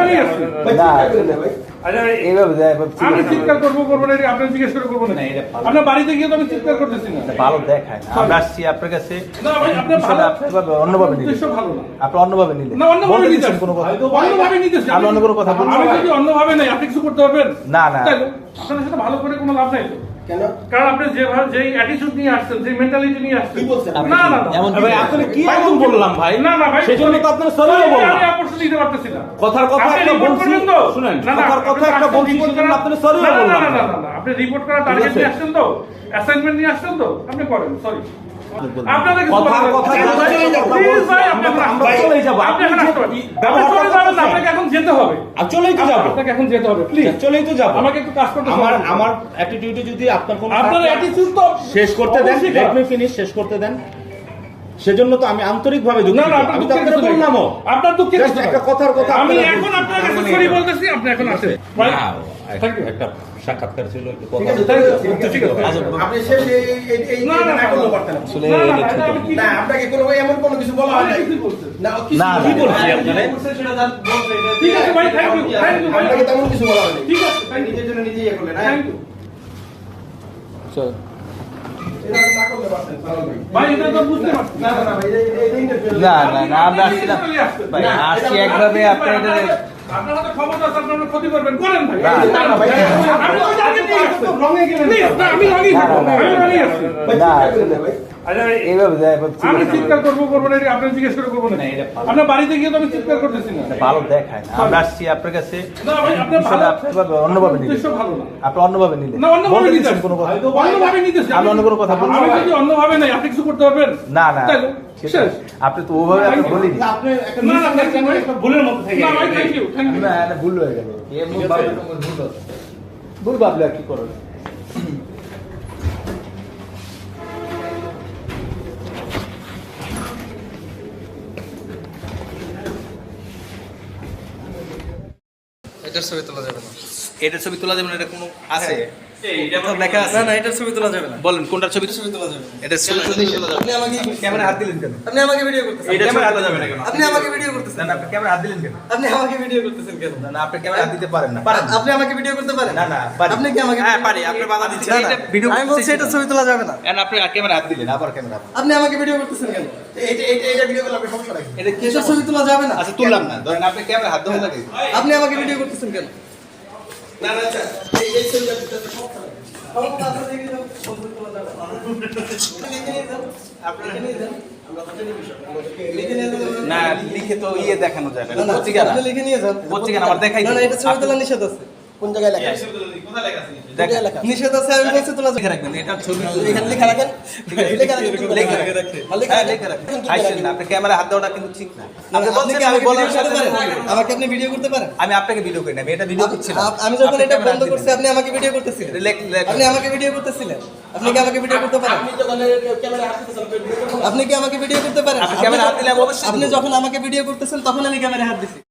নিয়ে আসছি। আমি চিৎকার করবো না, আপনি জিজ্ঞেস করে করবো না। আপনার বাড়িতে গিয়ে তো আমি চিৎকার করতেছি না। ভালো দেখায় না। আমরা আসছি আপনার কাছে না ভাই, আপনার অন্যভাবে নিলেন। উদ্দেশ্য ভালো না। আপনি অন্যভাবে নিলেন। না, অন্যভাবে বলতে নিতেছেন দিচ্ছেন কোনো কথা? অন্যভাবে নিতেছেন। আপনি অন্য কোনো কথা বলছেন? আমি যদি অন্যভাবে নাই, আপনি কিছু করতে পারবেন? না, না। তাই তো? আপনার সাথে ভালো করে কোনো লাভ নাই তো। কেন? কারণ আপনি যেই অ্যাটিটিউড নিয়ে আসছেন, যে মেন্টালিটি নিয়ে আসছেন, কি বলছেন? না না না এমন ভাই আসলে কি এমন বললাম ভাই? না না ভাই, সেজন্য তো আপনার সরিয়ে আমি বললাম। অপরচুনিটি দিতে পারতেছি না। কথার কথা আপনি একটা report বলছি, করবেন তো? শুনেন, না, না, কথার কথা আপনি একটা বলছি, report সেজন্য করা- আপনার সরিয়ে না, না, বললাম। না, না, না, না, আপনি রিপোর্ট করার টার্গেট ঠিক আছে। নিয়ে আসছেন তো, অ্যাসাইনমেন্ট নিয়ে আসছেন তো, আপনি করেন, সরি। আপনাদের কিছু কথার বলার কথা নেই। বলছি, Please ভাই, আপনি এখন আমরা আসতে চলেই যাবো। আপনি এখন আসতে পারেন। ব্যবহার আপনি চলে যাবেন না, করতেছেন। আপনাকে এখন যেতে হবে। আর চলেই তো যাবো। আপনাকে এখন যেতে হবে, প্লিজ। চলেই তো যাবো। আমাকে একটু কাজ করতে আমার হবে। আমার অ্যাটিটিউডে যদি আপনার কোনো আপনার অ্যাটিটিউড তো শেষ করতে দেন, অবশ্যই লেট খারাপ। মি ফিনিশ, শেষ করতে দেন। সেজন্য তো আমি আন্তরিকভাবে না দুঃখিত। না, আপনার আমি তো দুঃখের আপনাকে কিছু নেই। বললামও। আপনার দুঃখের Just কিছু একটা নাই। কথার কথা আমি আপনারা এখন বলছেন। আপনার কাছে সরি বলতেছি, আপনি এখন আসেন। ভাই, না, Thank you. একটা সাক্ষাৎকার ছিল, একটু ঠিক কথা আছে, Thank you. ঠিক ঠিক আছে। আছে। আপনি শেষ এই না, না, না করলেও পারতেন। আসলে না, না, এটা না, ছোট। আমি কি- না, আপনাকে কোনো এমন কোনো কিছু বলা হয় নাই। আমি কি বলছি? না, কিছু না, কি না। বলছি আপনারা? ঠিক আছে ভাই, থ্যাংক ইউ, ভাই। আপনাকে তেমন কিছু বলা হয়নি। ঠিক আছে, thank you. নিজের জন্য নিজেই ইয়ে করলেন, হ্যাঁ? Thank you. চল। এটা না করলে পারতেন, সালাম ভাই। ভাই, এটা তো বুঝতে পারছি। না, না, না, ভাই, এটা interview না, না, না, আমরা আসছিলাম। ভাই, আসছি একভাবে আপনি এটা আপনার হাতে ক্ষমতা আছে, আপনি আমার ক্ষতি করবেন, করেন ভাই। না, না, না, ভাই, আপনি তো target নিয়ে আসছেন। রঙে গেলেন। Please, না, আমি রঙেই থাকবো। আমি রঙেই আছি। ভাই, না, চিৎকার করেন না, ভাই। আচ্ছা, ভাই, এইভাবে যায়, আমি চিৎকার করবো না, এটা আপনি জিজ্ঞেস করে করবো না। না, এটা ভালো। আপনার বাড়িতে গিয়ে তো আমি চিৎকার করতেছি না। ভালো দেখায় না। আমরা আসছি আপনার কাছে না ভাই, আপনার ভালো অন্যভাবে নিলেন। উদ্দেশ্য ভালো না। আপনি অন্যভাবে নিলেন। না, অন্যভাবে বলতে নিতেছেন। দিচ্ছেন কোনো কথা? অন্যভাবে নিতেছেন। আপনি অন্য কোনো কথা বলছেন? আমি যদি অন্যভাবে নাই, আপনি কিছু করতে পারবেন? না, না। তাই তো? শেষ। আপনি তো ওভাবে আপনি বলিনি। আপনি একটা না, না, thank you, ভাই। একটা ভুলের মধ্যে থেকে না ভাই, থ্যাংক ইউ, থ্যাংক ইউ। না, না, ভুল হয়ে গেল। ভুল ভাবলে আর কি করবেন? এটার ছবি তোলা যাবে না। এটার ছবি তোলা যাবে না, এটা কোনো আছে? এটা তো লেখা আছে। না না, এটার ছবি তোলা যাবে না। বলেন কোনটার ছবি? ছবি তোলা যাবে না। এটার ছবি তোলা যাবে। আপনি আমাকে ক্যামেরা হাত দিলেন কেন? আপনি আমাকে ভিডিও করতেছেন। এটা ক্যামেরা হাত যাবে না কেন? আপনি আমাকে ভিডিও করতেছেন। না, না, আপনি ক্যামেরা হাত দিলেন কেন? আপনি আমাকে ভিডিও করতেছেন কেন? না, না, আপনি ক্যামেরা হাত দিতে পারেন না। পারেন না। আপনি আমাকে ভিডিও করতে পারেন? না, না, পারি। আপনি কি আমাকে হ্যাঁ, video পারি। করতে- আপনি বাধা দিচ্ছেন। না, না, এটা ভিডিও আমি বলছি এটা ছবি তোলা যাবে না। এখন আপনি ক্যামেরা হাত দিলেন, আবার ক্যামেরা হাত। আপনি আমাকে ভিডিও করতেছেন কেন? এটা ভিডিও করলে আপনি সমস্যা রাখবেন। এটা কি এটার ছবি তোলা যাবে না। আচ্ছা, তুললাম না। ধরেন আপনি ক্যামেরা হাত দেওয়া লাগে। আপনি আমাকে ভিডিও করতেছেন কেন? না, না, আচ্ছা, এই ছবিটা দিতে তো সমস্যা নাই। ক্ষমতা আছে দেখে যাও, ছবি তোলা যাবে না। লিখে নিয়ে যান। আপনি লিখে নিয়ে যান। আমরা তো জানি বিষয়। লিখে নিয়ে যান। না, লিখে তো দেখানো যায় না। না, না, পত্রিকা না। আপনি লিখে নিয়ে যান। পত্রিকা না, আমার দেখাই না, না, দিন। এটা ছবি তোলা নিষেধ আছে। কোন জায়গায় লেখা আছে? দেখেন। নিষেধ আছে, আমি বলছি তোলা যাবে লিখে না। রাখবেন, এটা ছবি এখানে লেখা রাখেন। লেখা রাখেন, তুলবেন না। লেখা রাখে। লেখা হ্যাঁ, রাখেন। লেখা রাখেন। তুলবেন আইসেন না। না, আপনি ক্যামেরা হাত দেওয়াটা কিন্তু ঠিক না। আপনি আপনি বলছেন কি আমি আমাকে বলার ভিডিও সাথে করতে সাথে পারেন? আমাকে আপনি ভিডিও করতে পারেন? আমি আপনাকে ভিডিও করি না, আমি এটা ভিডিও করছিলাম। আমি যখন আপনি এটা ক্যামেরা বন্ধ হাত করছি, দিলেন। আপনি আমাকে ভিডিও করতেছিলেন। লেখ। আপনি আমাকে ভিডিও করতেছিলেন। আপনি কি আমাকে ভিডিও করতে পারেন? আপনি যখন ক্যামেরা হাত দিতেছেন, আপনি ভিডিও করবেন না। আপনি কি আমাকে ভিডিও করতে পারেন? আপনি ক্যামেরা হাত দিলে আমি অবশ্যই আপনি যখন আমাকে ভিডিও করতেছেন, তখন আমি ক্যামেরা হাত দিছি।